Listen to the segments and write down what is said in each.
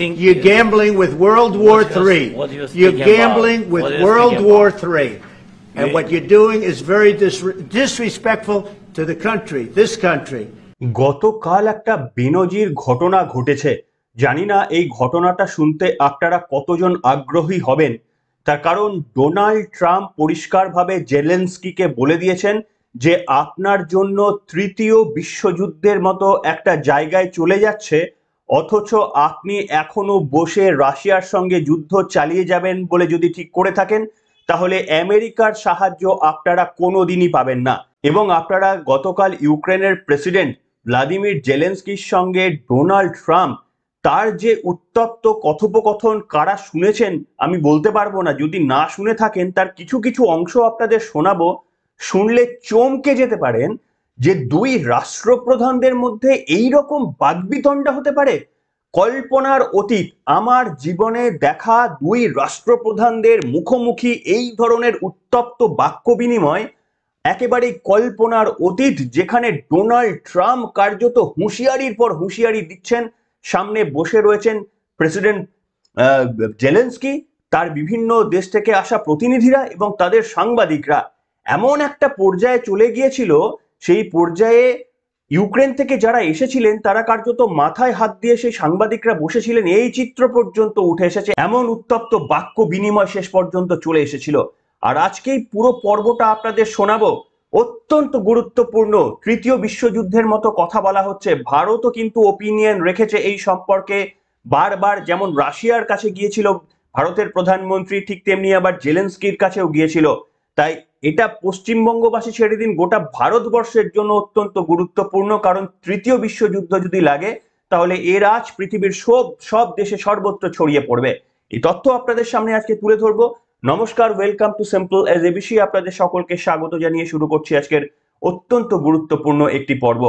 You're gambling with World War III. You're gambling with World War III. And what you're doing is very disrespectful to the country, this country. গতকাল একটা বেনজির ঘটনা ঘটেছে। জানি না এই ঘটনাটা শুনতে আপনারা কতজন আগ্রহী হবেন। তার কারণ ডোনাল্ড ট্রাম্প পরিষ্কারভাবে জেলেনস্কিকে বলে দিয়েছেন যে আপনার জন্য তৃতীয় বিশ্বযুদ্ধের মতো একটা জায়গায় চলে যাচ্ছে, অথচ আপনি এখনো বসে রাশিয়ার সঙ্গে যুদ্ধ চালিয়ে যাবেন বলে যদি ঠিক করে থাকেন, তাহলে আমেরিকার সাহায্য আপনারা কোনোদিনই পাবেন না। এবং আপনারা গতকাল ইউক্রেনের প্রেসিডেন্ট ভ্লাদিমির জেলেনস্কির সঙ্গে ডোনাল্ড ট্রাম্প তার যে উত্তপ্ত কথোপকথন কারা শুনেছেন আমি বলতে পারবো না। যদি না শুনে থাকেন তার কিছু কিছু অংশ আপনাদের শোনাবো, শুনলে চমকে যেতে পারেন যে দুই রাষ্ট্রপ্রধানদের মধ্যে এই রকম বাগবিতণ্ডা হতে পারে। কল্পনার অতীত। আমার জীবনে দেখা দুই রাষ্ট্রপ্রধানদের মুখোমুখি এই ধরনের উত্তপ্ত বাক্য বিনিময় একেবারেই কল্পনার অতীত, যেখানে ডোনাল্ড ট্রাম্প কার্যত হুঁশিয়ারির পর হুঁশিয়ারি দিচ্ছেন, সামনে বসে রয়েছেন প্রেসিডেন্ট জেলেনস্কি, তার বিভিন্ন দেশ থেকে আসা প্রতিনিধিরা এবং তাদের সাংবাদিকরা। এমন একটা পর্যায়ে চলে গিয়েছিল, সেই পর্যায়ে ইউক্রেন থেকে যারা এসেছিলেন তারা কার্যত মাথায় হাত দিয়ে সেই সাংবাদিকরা বসেছিলেন, এই চিত্র পর্যন্ত উঠে এসেছে। এমন উত্তপ্ত বাক্য বিনিময় শেষ পর্যন্ত চলে এসেছিল। আর আজকেই পুরো পর্বটা আপনাদের শোনাবো। অত্যন্ত গুরুত্বপূর্ণ, তৃতীয় বিশ্বযুদ্ধের মতো কথা বলা হচ্ছে। ভারতও কিন্তু ওপিনিয়ন রেখেছে এই সম্পর্কে বারবার, যেমন রাশিয়ার কাছে গিয়েছিল ভারতের প্রধানমন্ত্রী, ঠিক তেমনি আবার জেলেনস্কির কাছেও গিয়েছিল। তাই এটা পশ্চিমবঙ্গবাসী ছেড়ে দিন, গোটা ভারতবর্ষের জন্য অত্যন্ত গুরুত্বপূর্ণ, কারণ তৃতীয় বিশ্বযুদ্ধ যদি লাগে তাহলে এর আজ পৃথিবীর সব দেশে সর্বত্র ছড়িয়ে পড়বে। এই তথ্য আপনাদের সামনে আজকে তুলে ধরবো। নমস্কার, welcome to simple as ABC. আপনাদের সকলকে স্বাগত জানিয়ে শুরু করছি আজকের অত্যন্ত গুরুত্বপূর্ণ একটি পর্ব।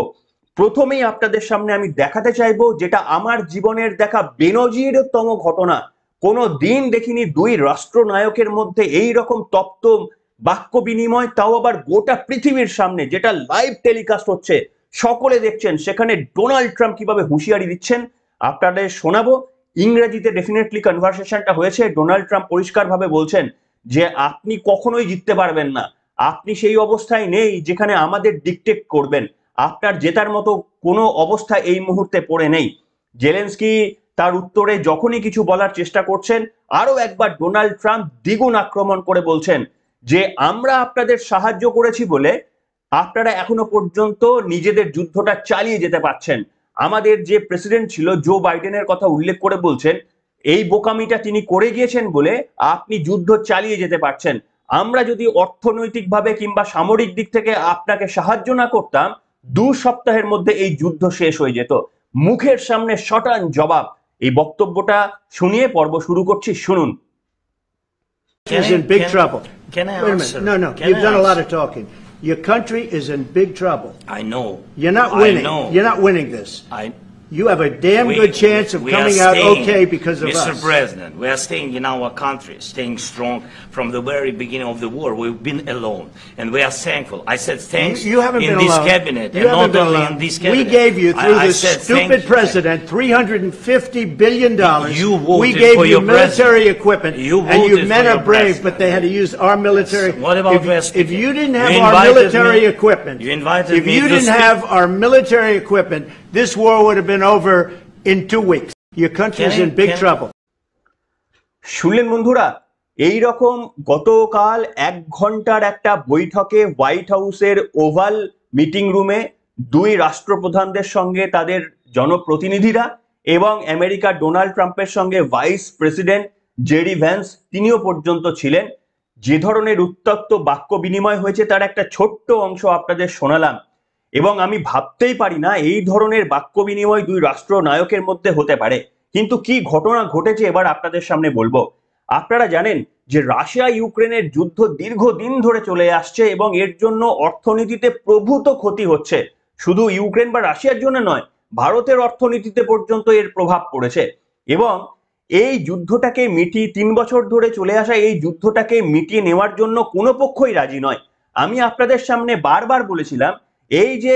প্রথমেই আপনাদের সামনে আমি দেখাতে চাইবো যেটা আমার জীবনের দেখা বেনজিরতম ঘটনা। কোনো দিন দেখিনি দুই রাষ্ট্রনায়কের মধ্যে এই রকম তপ্ত বাক্য বিনিময়, তাও আবার গোটা পৃথিবীর সামনে, যেটা লাইভ টেলিকাস্ট হচ্ছে, সকলে দেখছেন। সেখানে ডোনাল্ড ট্রাম্প কিভাবে হুঁশিয়ারি দিচ্ছেন আপনাদের শোনাবো। ইংরেজিতে ডেফিনেটলি কনভারসেশনটা হয়েছে। ডোনাল্ড ট্রাম্প পরিষ্কারভাবে বলছেন যে আপনি কখনোই জিততে পারবেন না, আপনি সেই অবস্থায় নেই যেখানে আমাদের ডিকটেট করবেন, আপনার জেতার মতো কোনো অবস্থা এই মুহূর্তে পড়ে নেই। জেলেনস্কি তার উত্তরে যখনই কিছু বলার চেষ্টা করছেন, আরো একবার ডোনাল্ড ট্রাম্প দ্বিগুণ আক্রমণ করে বলছেন যে আমরা আপনাদের সাহায্য করেছি বলে আপনারা এখনো পর্যন্ত নিজেদের যুদ্ধটা চালিয়ে যেতে পারছেন। আমাদের যে প্রেসিডেন্ট ছিল জো বাইডেনের কথা উল্লেখ করে বলছেন এই বোকামিটা তিনি করে গিয়েছেন বলে আপনি যুদ্ধ চালিয়ে যেতে পারছেন। আমরা যদি অর্থনৈতিকভাবে কিংবা সামরিক দিক থেকে আপনাকে সাহায্য না করতাম, 2 সপ্তাহের মধ্যে এই যুদ্ধ শেষ হয়ে যেত। মুখের সামনে শটান জবাব। এই বক্তব্যটা শুনিয়ে পর্ব শুরু করছি, শুনুন। Is in big trouble. Can I Wait a answer? minute. No. You've done a lot of talking. Your country is in big trouble. I know. You're not winning. You're not winning this. You have a damn good chance of coming out okay because of us. Mr. President, we are staying in our country, staying strong from the very beginning of the war. We've been alone, and we are thankful. I said thanks you haven't in been this alone. cabinet, you and haven't not been only alone. in this cabinet. We gave you, through this stupid president, $350 billion. You voted we gave for you your military president. equipment, You and you voted men for are your brave, president. but they had to use our military. What about if you didn't have You our invited military me- equipment, You invited if me you to didn't speak- have our military equipment, this war would have been over in 2 weeks. Your country is in big trouble. শুনলেন বন্ধুরা, এই রকম গতকাল 1 ঘন্টার একটা বৈঠকে white হাউসের oval meeting রুমে দুই রাষ্ট্রপ্রধানদের সঙ্গে তাদের জনপ্রতিনিধিরা এবং আমেরিকার ডোনাল্ড ট্রাম্পের সঙ্গে ভাইস প্রেসিডেন্ট জেডি ভ্যান্স তিনিও পর্যন্ত ছিলেন। যে ধরনের উত্তপ্ত বাক্য বিনিময় হয়েছে তার একটা ছোট্ট অংশ আপনাদের শোনালাম। এবং আমি ভাবতেই পারি না এই ধরনের বাক্য বিনিময় দুই রাষ্ট্রনায়কের মধ্যে হতে পারে। কিন্তু কি ঘটনা ঘটেছে এবার আপনাদের সামনে বলবো। আপনারা জানেন যে রাশিয়া ইউক্রেনের যুদ্ধ দীর্ঘদিন ধরে চলে আসছে এবং এর জন্য অর্থনীতিতে প্রভূত ক্ষতি হচ্ছে। শুধু ইউক্রেন বা রাশিয়ার জন্য নয়, ভারতের অর্থনীতিতে পর্যন্ত এর প্রভাব পড়েছে। এবং এই যুদ্ধটাকে 3 বছর ধরে চলে আসা এই যুদ্ধটাকে মিটিয়ে নেওয়ার জন্য কোনো পক্ষই রাজি নয়। আমি আপনাদের সামনে বারবার বলেছিলাম এই যে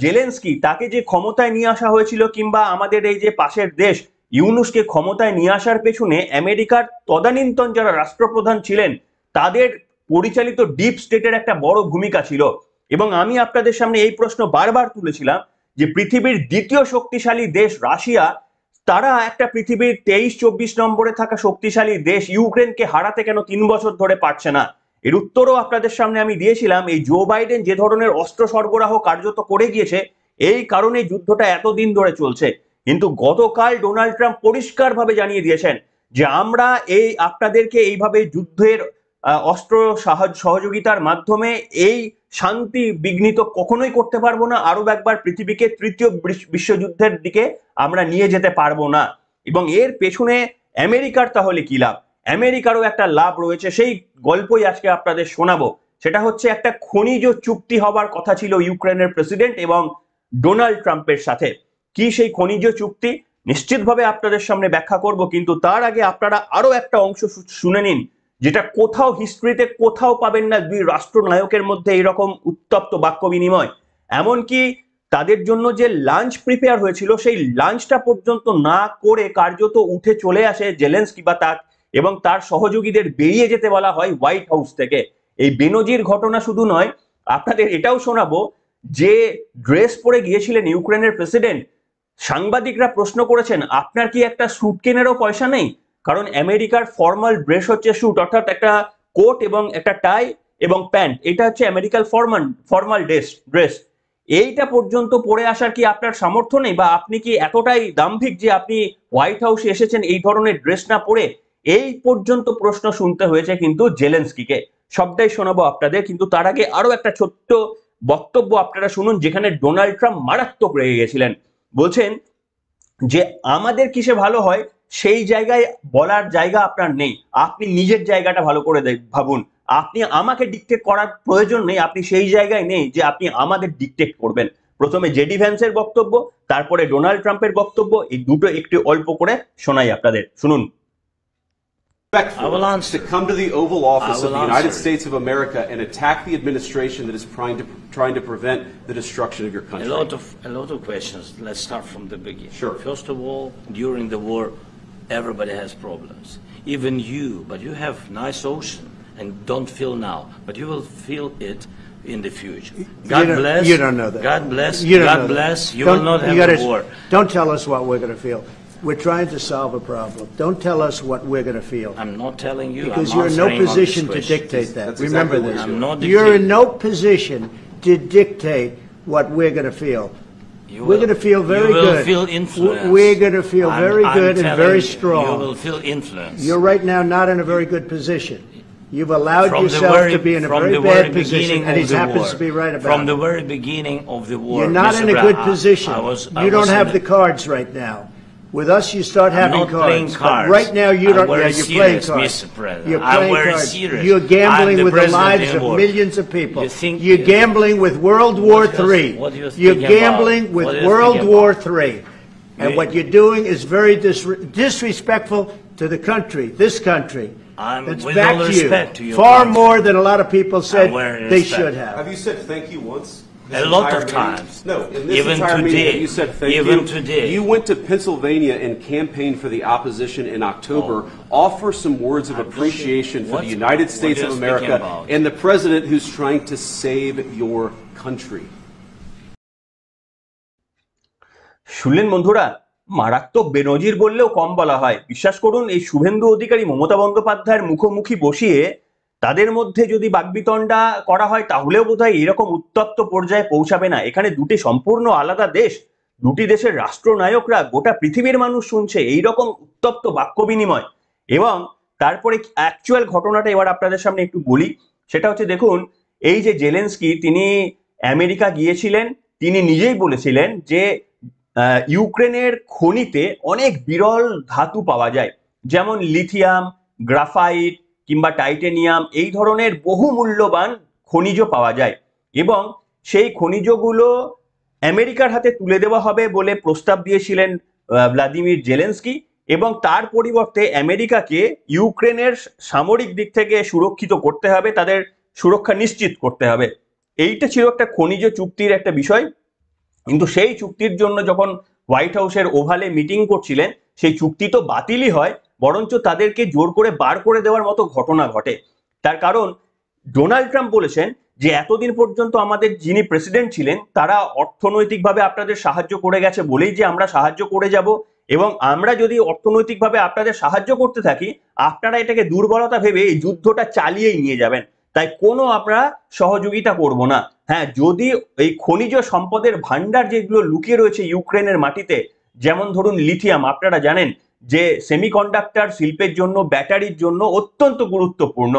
জেলেনস্কি, তাকে যে ক্ষমতায় নিয়ে আসা হয়েছিল, কিংবা আমাদের এই যে পাশের দেশ ইউনূসকে ক্ষমতায় নিয়ে আসার পেছনে আমেরিকার তদানীন্তন যারা রাষ্ট্রপ্রধান ছিলেন তাদের পরিচালিত ডিপ স্টেটের একটা বড় ভূমিকা ছিল। এবং আমি আপনাদের সামনে এই প্রশ্ন বারবার তুলেছিলাম যে পৃথিবীর দ্বিতীয় শক্তিশালী দেশ রাশিয়া, তারা একটা পৃথিবীর 23-24 নম্বরে থাকা শক্তিশালী দেশ ইউক্রেনকে হারাতে কেন 3 বছর ধরে পারছে না? এর উত্তরও আপনাদের সামনে আমি দিয়েছিলাম। এই জো বাইডেন যে ধরনের অস্ত্র সরবরাহ কার্যত করে গিয়েছে, এই কারণে যুদ্ধটা এতদিন ধরে চলছে। কিন্তু গতকাল ডোনাল্ড ট্রাম্প পরিষ্কারভাবে জানিয়ে দিয়েছেন যে আমরা এই আপনাদেরকে এইভাবে যুদ্ধের অস্ত্র সহযোগিতার মাধ্যমে এই শান্তি বিঘ্নিত কখনোই করতে পারবো না। আরো একবার পৃথিবীকে তৃতীয় বিশ্বযুদ্ধের দিকে আমরা নিয়ে যেতে পারবো না। এবং এর পেছনে আমেরিকার তাহলে কি লাভ? আমেরিকারও একটা লাভ রয়েছে, সেই গল্পই আজকে আপনাদের শোনাবো। সেটা হচ্ছে একটা খনিজ চুক্তি হবার কথা ছিল ইউক্রেনের প্রেসিডেন্ট এবং ডোনাল্ড ট্রাম্পের সাথে। কি সেই খনিজ চুক্তি নিশ্চিতভাবে আপনাদের সামনে ব্যাখ্যা করব, কিন্তু তার আগে আপনারা আরো একটা অংশ শুনে নিন যেটা কোথাও হিস্ট্রিতে কোথাও পাবেন না। দুই রাষ্ট্রনায়কের মধ্যে এরকম উত্তপ্ত বাক্য বিনিময়, এমনকি তাদের জন্য যে লাঞ্চ প্রিপেয়ার হয়েছিল সেই লাঞ্চটা পর্যন্ত না করে কার্যত উঠে চলে আসে জেলেনস্কি বা তার এবং তার সহযোগীদের বেরিয়ে যেতে বলা হয় হোয়াইট হাউস থেকে। এই বেনজির ঘটনা শুধু নয়, আপনাদের এটাও শোনাবো যে ড্রেস পরে গিয়েছিলেন ইউক্রেনের প্রেসিডেন্ট, সাংবাদিকরা প্রশ্ন করেছেন আপনার কি একটা স্যুট কেনারও পয়সা নেই? কারণ আমেরিকার ফর্মাল ড্রেস হচ্ছে স্যুট, অর্থাৎ একটা কোট এবং একটা টাই এবং প্যান্ট, এটা হচ্ছে আমেরিকার ফর্মাল ড্রেস। এইটা পর্যন্ত পরে আসার কি আপনার সামর্থ্য নেই? বা আপনি কি এতটাই দাম্ভিক যে আপনি হোয়াইট হাউসে এসেছেন এই ধরনের ড্রেস না পরে? এই পর্যন্ত প্রশ্ন শুনতে হয়েছে কিন্তু জেলেনস্কিকে। সবটাই শোনাবো আপনাদের, কিন্তু তার আগে আরো একটা ছোট্ট বক্তব্য আপনারা শুনুন যেখানে ডোনাল্ড ট্রাম্প মারাত্মক রেগে গেছিলেন। বলছেন যে আমাদের কিসে ভালো হয় সেই জায়গায় বলার জায়গা আপনার নেই, আপনি নিজের জায়গাটা ভালো করে ভাবুন। আপনি আমাকে ডিকটেট করার প্রয়োজন নেই, আপনি সেই জায়গায় নেই যে আপনি আমাদের ডিকটেট করবেন। প্রথমে জেডি ভ্যান্সের বক্তব্য, তারপরে ডোনাল্ড ট্রাম্পের বক্তব্য, এই দুটো একটু অল্প করে শোনাই আপনাদের, শুনুন। I will answer. To come to the Oval Office of the United States of America and attack the administration that is trying to prevent the destruction of your country. A lot of questions. Let's start from the beginning. Sure. First of all, during the war, everybody has problems. Even you, but you have nice ocean and don't feel now, but you will feel it in the future. God bless. You don't know that. God bless. You don't God know bless. that. You will not have a war. Don't tell us what we're going to feel. We're trying to solve a problem. Don't tell us what we're going to feel. I'm not telling you. Because I'm you're in no answering on this position to question. dictate that. That's Remember exactly this. what I'm not You're in dictating. no position to dictate what we're going to feel. You We're will- going to feel very you will good. feel influenced. We're going to feel very I'm good and telling very you, strong. You will feel influence. You're right now not in a very good position. You've allowed From the yourself very- to be in a from very the bad very position, beginning and he of the happens war. to be right about From it. the very beginning of the war. You're not Mr. in a Brown, good position. I You don't was have in the cards right now. With us, you start I'm having not playing cards. cards. But right now, you I'm don't. very Yeah, you're playing serious, cards. Mr. President. You're I'm playing very cards. serious. You're gambling I'm the with the president lives in of war. millions of people. You think- You're gambling with World War III. What are you You're speaking gambling about? with What are you World speaking War about? III. And You- what you're doing is very disrespectful to the country, this country. I'm- It's with back all to respect you. to your Far country. more than a lot of people said I'm very they respect. should Have have. you said thank you once? This A lot entire of meeting? times. No, in this Even entire today. meeting, you said thank Even you. today. You went to Pennsylvania and campaigned for the opposition in October. Offer some words of appreciation for the United States what of are you speaking America about? and the president who's trying to save your country. শুনলেন বন্ধুরা, মারাত্মক বেনজির বললেও কম বলা হয়। বিশ্বাস করুন, এই শুভেন্দু অধিকারী মমতা বন্দ্যোপাধ্যায়ের মুখোমুখি বসিয়ে তাদের মধ্যে যদি বাকবিতণ্ডা করা হয় তাহলেও বোধহয় এরকম উত্তপ্ত পর্যায়ে পৌঁছাবে না। এখানে দুটি সম্পূর্ণ আলাদা দেশ, দুটি দেশের রাষ্ট্রনায়করা, গোটা পৃথিবীর মানুষ শুনছে এইরকম উত্তপ্ত বাক্য বিনিময়। এবং তারপরে অ্যাকচুয়াল ঘটনাটা এবার আপনাদের সামনে একটু বলি। সেটা হচ্ছে, দেখুন, এই যে জেলেনস্কি তিনি আমেরিকা গিয়েছিলেন, তিনি নিজেই বলেছিলেন যে ইউক্রেনের খনিতে অনেক বিরল ধাতু পাওয়া যায়, যেমন লিথিয়াম, গ্রাফাইট কিংবা টাইটেনিয়াম, এই ধরনের বহু মূল্যবান খনিজ পাওয়া যায় এবং সেই খনিজগুলো আমেরিকার হাতে তুলে দেওয়া হবে বলে প্রস্তাব দিয়েছিলেন ভ্লাদিমির জেলেনস্কি। এবং তার পরিবর্তে আমেরিকাকে ইউক্রেনের সামরিক দিক থেকে সুরক্ষিত করতে হবে, তাদের সুরক্ষা নিশ্চিত করতে হবে। এইটা ছিল একটা খনিজ চুক্তির একটা বিষয়। কিন্তু সেই চুক্তির জন্য যখন হোয়াইট হাউসের ওভালে মিটিং করছিলেন, সেই চুক্তি তো বাতিলই হয়, বরঞ্চ তাদেরকে জোর করে বার করে দেওয়ার মতো ঘটনা ঘটে। তার কারণ ডোনাল্ড ট্রাম্প বলেছেন যে এতদিন পর্যন্ত আমাদের যিনি প্রেসিডেন্ট ছিলেন তারা অর্থনৈতিকভাবে আপনাদের সাহায্য করে গেছে বলেই যে আমরা সাহায্য করে যাব, এবং আমরা যদি অর্থনৈতিকভাবে আপনাদের সাহায্য করতে থাকি আপনারা এটাকে দুর্বলতা ভেবে এই যুদ্ধটা চালিয়েই নিয়ে যাবেন, তাই কোনো আমরা সহযোগিতা করব না। হ্যাঁ, যদি এই খনিজ সম্পদের ভান্ডার যেগুলো লুকিয়ে রয়েছে ইউক্রেনের মাটিতে, যেমন ধরুন লিথিয়াম, আপনারা জানেন যে সেমিকন্ডাক্টর শিল্পের জন্য, ব্যাটারির জন্য অত্যন্ত গুরুত্বপূর্ণ,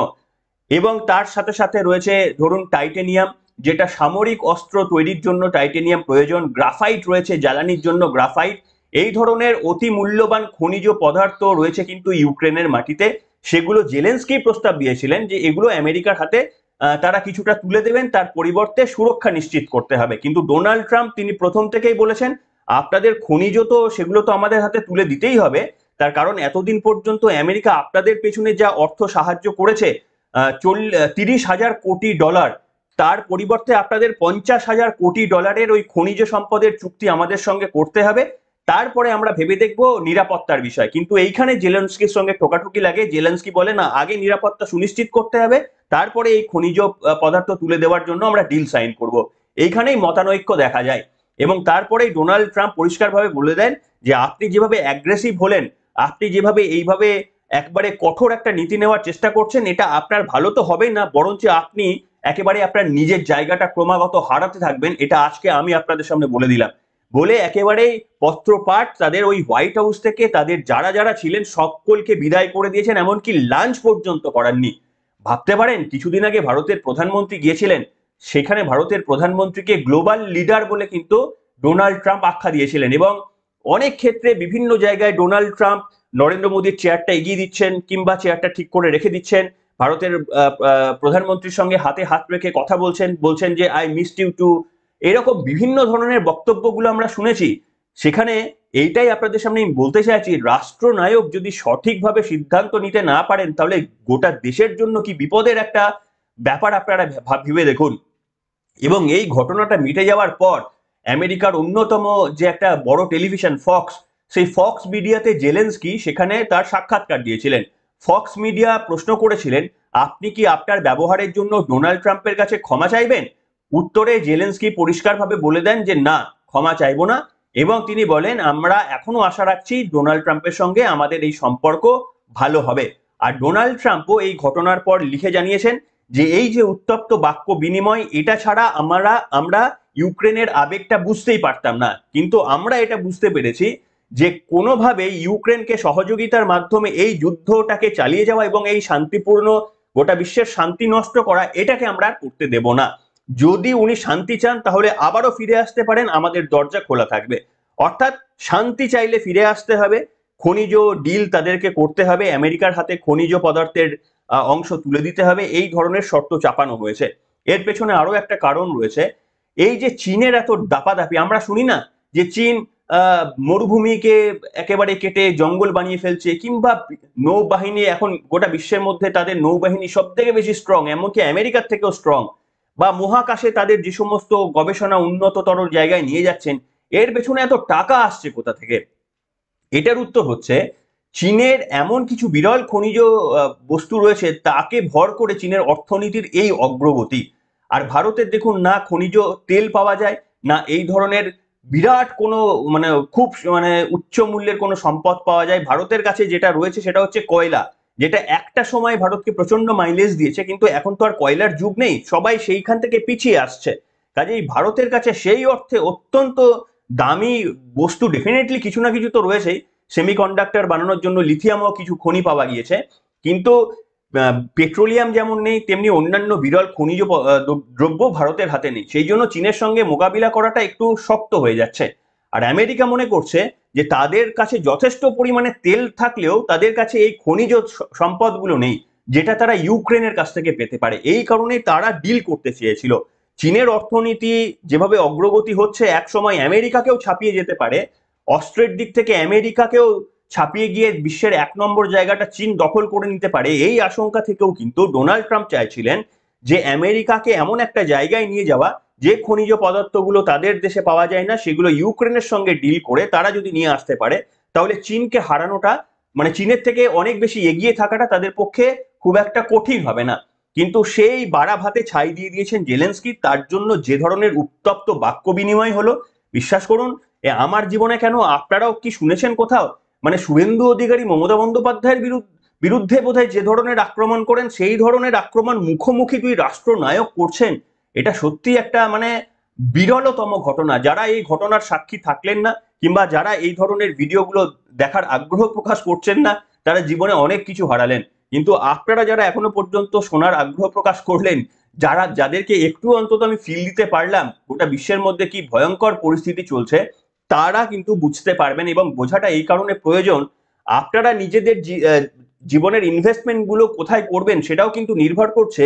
এবং তার সাথে সাথে রয়েছে ধরুন টাইটেনিয়াম, যেটা সামরিক অস্ত্র তৈরির জন্য টাইটেনিয়াম প্রয়োজন, গ্রাফাইট রয়েছে জ্বালানির জন্য গ্রাফাইট, এই ধরনের অতি মূল্যবান খনিজ পদার্থ রয়েছে কিন্তু ইউক্রেনের মাটিতে। সেগুলো জেলেনস্কি প্রস্তাব দিয়েছিলেন যে এগুলো আমেরিকার হাতে তারা কিছুটা তুলে দেবেন, তার পরিবর্তে সুরক্ষা নিশ্চিত করতে হবে। কিন্তু ডোনাল্ড ট্রাম্প তিনি প্রথম থেকেই বলেছেন আপনাদের খনিজ তো সেগুলো তো আমাদের হাতে তুলে দিতেই হবে, তার কারণ এতদিন পর্যন্ত আমেরিকা আপনাদের পেছনে যা অর্থ সাহায্য করেছে 30,000 কোটি ডলার, তার পরিবর্তে আপনাদের 50,000 কোটি ডলারের ওই খনিজ সম্পদের চুক্তি আমাদের সঙ্গে করতে হবে, তারপরে আমরা ভেবে দেখব নিরাপত্তার বিষয়। কিন্তু এইখানে জেলেনস্কির সঙ্গে ঠোকাঠুকি লাগে। জেলেনস্কি বলে না, আগে নিরাপত্তা সুনিশ্চিত করতে হবে, তারপরে এই খনিজ পদার্থ তুলে দেওয়ার জন্য আমরা ডিল সাইন করব। এইখানেই মতানৈক্য দেখা যায়, এবং তারপরেই ডোনাল্ড ট্রাম্প পরিষ্কারভাবে বলে দেন যে আপনি যেভাবে অ্যাগ্রেসিভ হলেন, আপনি যেভাবে এইভাবে একবারে কঠোর একটা নীতি নেওয়ার চেষ্টা করছেন, এটা আপনার ভালো তো হবেই না, বরঞ্চ আপনি একেবারে আপনার নিজের জায়গাটা ক্রমাগত হারাতে থাকবেন, এটা আজকে আমি আপনাদের সামনে বলে দিলাম। বলে একেবারে পত্রপাঠ তাদের ওই হোয়াইট হাউস থেকে তাদের যারা যারা ছিলেন সকলকে বিদায় করে দিয়েছেন, এমনকি লাঞ্চ পর্যন্ত করাননি। ভাবতে পারেন কিছুদিন আগে ভারতের প্রধানমন্ত্রী গিয়েছিলেন, সেখানে ভারতের প্রধানমন্ত্রীকে গ্লোবাল লিডার বলে কিন্তু ডোনাল্ড ট্রাম্প আখ্যা দিয়েছিলেন, এবং অনেক ক্ষেত্রে বিভিন্ন জায়গায় ডোনাল্ড ট্রাম্প নরেন্দ্র মোদীর চেয়ারটা এগিয়ে দিচ্ছেন কিংবা চেয়ারটা ঠিক করে রেখে দিচ্ছেন, ভারতের প্রধানমন্ত্রীর সঙ্গে হাতে হাত রেখে কথা বলছেন যে আই মিসড ইউ টু, এরকম বিভিন্ন ধরনের বক্তব্যগুলো আমরা শুনেছি। সেখানে এইটাই আপনাদের সামনে আমি বলতে চাইছি, রাষ্ট্রনায়ক যদি সঠিকভাবে সিদ্ধান্ত নিতে না পারেন তাহলে গোটা দেশের জন্য কি বিপদের একটা ব্যাপার আপনারা ভেবে দেখুন। এবং এই ঘটনাটা মিটে যাওয়ার পর আমেরিকার অন্যতম যে একটা বড় টেলিভিশন ফক্স, সেই ফক্স মিডিয়াতে জেলেনস্কি সেখানে তার সাক্ষাৎকার দিয়েছিলেন। ফক্স মিডিয়া প্রশ্ন করেছিলেন আপনি কি আপনার ব্যবহারের জন্য ডোনাল্ড ট্রাম্পের কাছে ক্ষমা চাইবেন? উত্তরে জেলেনস্কি পরিষ্কারভাবে বলে দেন যে না, ক্ষমা চাইবো না, এবং তিনি বলেন আমরা এখনো আশা রাখছি ডোনাল্ড ট্রাম্পের সঙ্গে আমাদের এই সম্পর্ক ভালো হবে। আর ডোনাল্ড ট্রাম্পও এই ঘটনার পর লিখে জানিয়েছেন যে এই যে উত্তপ্ত বাক্য বিনিময়, এটা ছাড়া আমরা ইউক্রেনের আবেগটা বুঝতেই পারতাম না, কিন্তু আমরা এটা বুঝতে পেরেছি যে কোনোভাবে ইউক্রেনকে সহযোগিতার মাধ্যমে এই যুদ্ধটাকে চালিয়ে যাওয়া এবং এই শান্তিপূর্ণ গোটা বিশ্বের শান্তি নষ্ট করা, এটাকে আমরা করতে দেব না। যদি উনি শান্তি চান তাহলে আবারও ফিরে আসতে পারেন, আমাদের দরজা খোলা থাকবে। অর্থাৎ শান্তি চাইলে ফিরে আসতে হবে, খনিজ ডিল তাদেরকে করতে হবে, আমেরিকার হাতে খনিজ পদার্থের অংশ তুলে দিতে হবে, এই ধরনের শর্ত চাপানো হয়েছে। এর পেছনে আরো একটা কারণ রয়েছে, এই যে চীনের এত দাপাদাপি, আমরা শুনি না যে চীন মরুভূমিকে একেবারে কেটে জঙ্গল বানিয়ে ফেলছে, কিংবা নৌবাহিনী এখন গোটা বিশ্বের মধ্যে তাদের নৌবাহিনী সব থেকে বেশি স্ট্রং, এমনকি আমেরিকার থেকেও স্ট্রং, বা মহাকাশে তাদের যে সমস্ত গবেষণা উন্নততর জায়গায় নিয়ে যাচ্ছেন, এর পেছনে এত টাকা আসছে কোথা থেকে? এটার উত্তর হচ্ছে চীনের এমন কিছু বিরল খনিজ বস্তু রয়েছে, তাকে ভর করে চীনের অর্থনীতির এই অগ্রগতি। আর ভারতের দেখুন, না খনিজ তেল পাওয়া যায়, না এই ধরনের বিরাট কোনো খুব উচ্চ মূল্যের কোনো সম্পদ পাওয়া যায়। ভারতের কাছে যেটা রয়েছে সেটা হচ্ছে কয়লা, যেটা একটা সময় ভারতকে প্রচন্ড মাইলেজ দিয়েছে, কিন্তু এখন তো আর কয়লার যুগ নেই, সবাই সেইখান থেকে পিছিয়ে আসছে। কাজেই ভারতের কাছে সেই অর্থে অত্যন্ত দামি বস্তু ডেফিনেটলি কিছু না কিছু তো রয়েছেই, সেমিকন্ডাক্টর বানানোর জন্য লিথিয়ামও কিছু খনি পাওয়া গিয়েছে, কিন্তু পেট্রোলিয়াম যেমন নেই তেমনি অন্যান্য বিরল খনিজ দ্রব্য ভারতের হাতে নেই। সেই জন্য চীনের সঙ্গে মোকাবিলা করাটা একটু শক্ত হয়ে যাচ্ছে। আর আমেরিকা মনে করছে যে তাদের কাছে যথেষ্ট পরিমাণে তেল থাকলেও তাদের কাছে এই খনিজ সম্পদগুলো নেই, যেটা তারা ইউক্রেনের কাছ থেকে পেতে পারে। এই কারণেই তারা ডিল করতে চেয়েছিল। চীনের অর্থনীতি যেভাবে অগ্রগতি হচ্ছে, এক সময় আমেরিকাকেও ছাপিয়ে যেতে পারে, অস্ত্রের দিক থেকে আমেরিকাকেও ছাপিয়ে গিয়ে বিশ্বের 1 নম্বর জায়গাটা চীন দখল করে নিতে পারে। এই আশঙ্কা থেকেও কিন্তু ডোনাল্ড ট্রাম্প চাইছিলেন যে আমেরিকাকে এমন একটা জায়গায় নিয়ে যাওয়া যে খনিজ পদার্থগুলো তাদের দেশে পাওয়া যায় না, সেগুলো ইউক্রেনের সঙ্গে ডিল করে তারা যদি নিয়ে আসতে পারে, তাহলে চীনকে হারানোটা মানে চীনের থেকে অনেক বেশি এগিয়ে থাকাটা তাদের পক্ষে খুব একটা কঠিন হবে না। কিন্তু সেই বাড়া ভাতে ছাই দিয়ে দিয়েছেন জেলেনস্কি, তার জন্য যে ধরনের উত্তপ্ত বাক্য বিনিময় হলো, বিশ্বাস করুন আমার জীবনে কেন, আপনারাও কি শুনেছেন কোথাও, মানে শুভেন্দু অধিকারী মমতা বন্দ্যোপাধ্যায়ের বিরুদ্ধে বোধহয় যে ধরনের আক্রমণ করেন সেই ধরনের আক্রমণ মুখোমুখি দুই রাষ্ট্রনায়ক করছেন, এটা সত্যি একটা মানে বিরলতম ঘটনা। যারা এই ঘটনার সাক্ষী থাকলেন না কিংবা যারা এই ধরনের ভিডিওগুলো দেখার আগ্রহ প্রকাশ করছেন না, তারা জীবনে অনেক কিছু হারালেন। কিন্তু আপনারা যারা এখনো পর্যন্ত শোনার আগ্রহ প্রকাশ করলেন, যাদেরকে একটু অন্তত আমি ফিল দিতে পারলাম গোটা বিশ্বের মধ্যে কি ভয়ঙ্কর পরিস্থিতি চলছে, তারা কিন্তু বুঝতে পারবেন। এবং বোঝাটা এই কারণে প্রয়োজন, আপনারা নিজেদের জীবনের ইনভেস্টমেন্ট গুলো কোথায় করবেন সেটাও কিন্তু নির্ভর করছে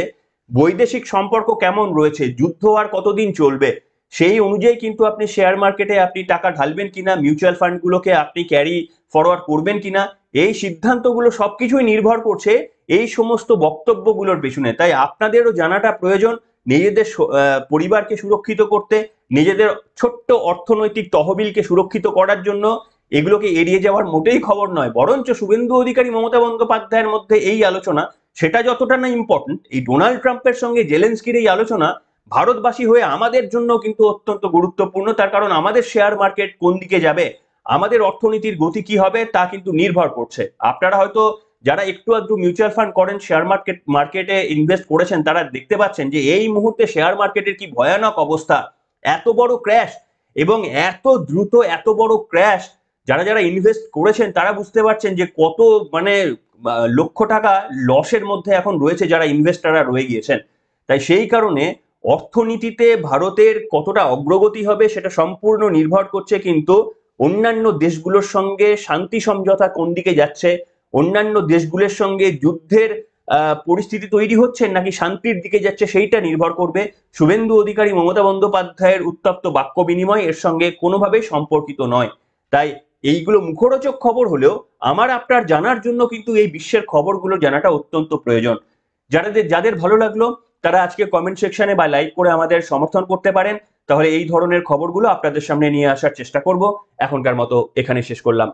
বৈদেশিক সম্পর্ক কেমন রয়েছে, যুদ্ধ আর কতদিন চলবে, সেই অনুযায়ী কিন্তু আপনি শেয়ার মার্কেটে আপনি টাকা ঢালবেন কিনা, মিউচুয়াল ফান্ড গুলোকে আপনি ক্যারি ফরওয়ার্ড করবেন কিনা, এই সিদ্ধান্তগুলো সবকিছুই নির্ভর করছে এই সমস্ত বক্তব্যগুলোর পেছনে। তাই আপনাদেরও জানাটা প্রয়োজন নিজেদের পরিবারকে সুরক্ষিত করতে, নিজেদের ছোট্ট অর্থনৈতিক তহবিলকে সুরক্ষিত করার জন্য এগুলোকে এড়িয়ে যাওয়ার মোটেই খবর নয়। বরঞ্চ শুভেন্দু অধিকারী মমতা বন্দ্যোপাধ্যায়ের মধ্যে এই আলোচনা, সেটা যতটা না ইম্পর্টেন্ট, এই ডোনাল্ড ট্রাম্পের সঙ্গে জেলেনস্কির এই আলোচনা ভারতবাসী হয়ে আমাদের জন্য কিন্তু অত্যন্ত গুরুত্বপূর্ণ। তার কারণ আমাদের শেয়ার মার্কেট কোন দিকে যাবে, আমাদের অর্থনীতির গতি কি হবে তা কিন্তু নির্ভর করছে। আপনারা হয়তো যারা একটু আধটু মিউচুয়াল ফান্ড করেন, শেয়ার মার্কেটে ইনভেস্ট করেছেন, তারা দেখতে পাচ্ছেন যে এই মুহূর্তে শেয়ার মার্কেটের কি ভয়ানক অবস্থা, এত বড় ক্র্যাশ এবং এত দ্রুত এত বড় ক্র্যাশ। যারা যারা ইনভেস্ট করেছেন তারা বুঝতে পারছেন যে কত মানে লক্ষ টাকা লসের মধ্যে এখন রয়েছে যারা ইনভেস্টাররা রয়ে গিয়েছেন। তাই সেই কারণে অর্থনীতিতে ভারতের কতটা অগ্রগতি হবে সেটা সম্পূর্ণ নির্ভর করছে কিন্তু অন্যান্য দেশগুলোর সঙ্গে শান্তি সমঝোতা কোন দিকে যাচ্ছে, অন্যান্য দেশগুলোর সঙ্গে যুদ্ধের পরিস্থিতি তৈরি হচ্ছে নাকি শান্তির দিকে যাচ্ছে, সেইটা নির্ভর করবে। শুভেন্দু অধিকারী মমতা বন্দ্যোপাধ্যায়ের উত্তপ্ত বাক্য বিনিময় এর সঙ্গে কোনোভাবেই সম্পর্কিত নয়। তাই এইগুলো মুখরোচক খবর হলেও আমার আপনার জানার জন্য কিন্তু এই বিশ্বের খবরগুলো জানাটা অত্যন্ত প্রয়োজন। যাদের ভালো লাগলো তারা আজকে কমেন্ট সেকশনে বা লাইক করে আমাদের সমর্থন করতে পারেন, তাহলে এই ধরনের খবরগুলো আপনাদের সামনে নিয়ে আসার চেষ্টা করব। এখনকার মতো এখানে শেষ করলাম।